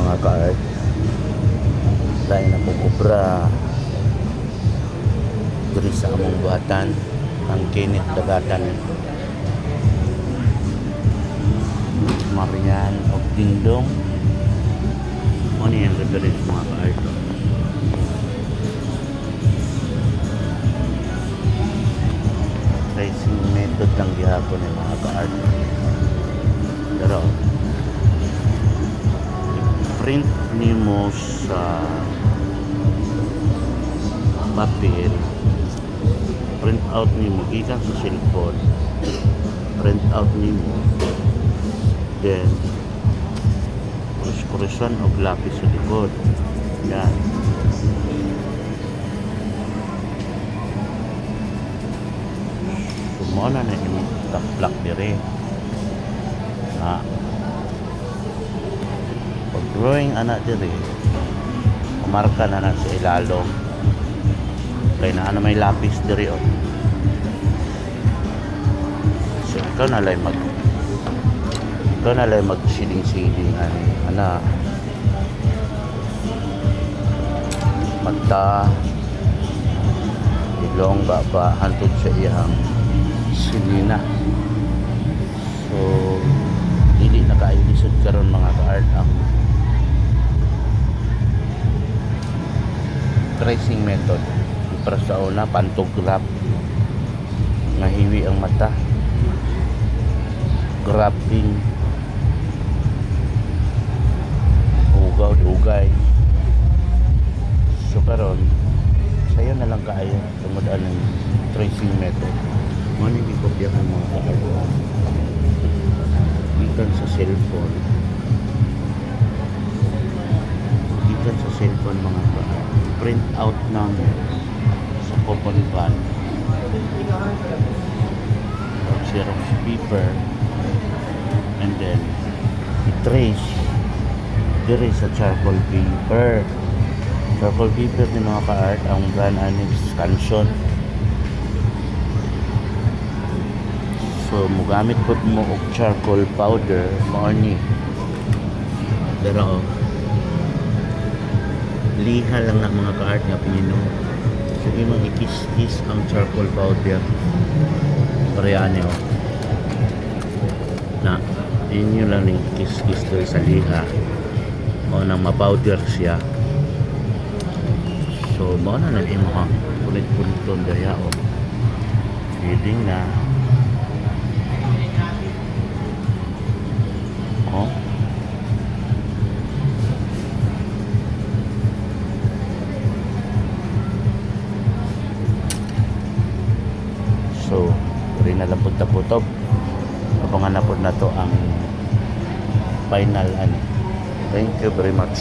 mga ka-art. Dahil na po kubra diri sa among buhatan ang kinit dagatan Marian o Dingdong. Ano yung reference mga ka-art? Tracing method lang gihapon ng mga ka-art. Pero print nimo sa papel, print out nimo gikan sa cellphone, print out nimo, then kuris-kurisan og lapis sa likod. Yan. Sumona na yung taplak dire. Pag drawing anak dire, marka na na sa ilalom. Kaya na ano may lapis dire oh. So ikaw na lang magsiling-siling ana mata ilong baba hantod sa iyang silina. So dili na kaayo lisod karon mga ka-art ang tracing method. Para sa una pantograph, nahiwi ang mata, graphing, ugaw-ugay. So karon sayo na lang kaayo tungod ang tracing method. Ano yung ikopyahan mga ka-art gikan sa cellphone, mga ka-art, print out ng sa coupon van or xerox paper, and then i-trace dire sa charcoal paper ni mga ka-art. Ang brand ani Scansion. So mugamit po mo og charcoal powder mao ni pero liha lang na mga ka-art nga pinino. So imong ikis-kis ang charcoal powder parehane oh. Na inyo lang ning ikis-kis diri sa liha mao nang ma-powder siya. So mao na lang imo ha pulit-puliton daya oh. Feeding na oh. So, rin na lang punta-putob. Abangan na po na to ang final ano. Thank you very much.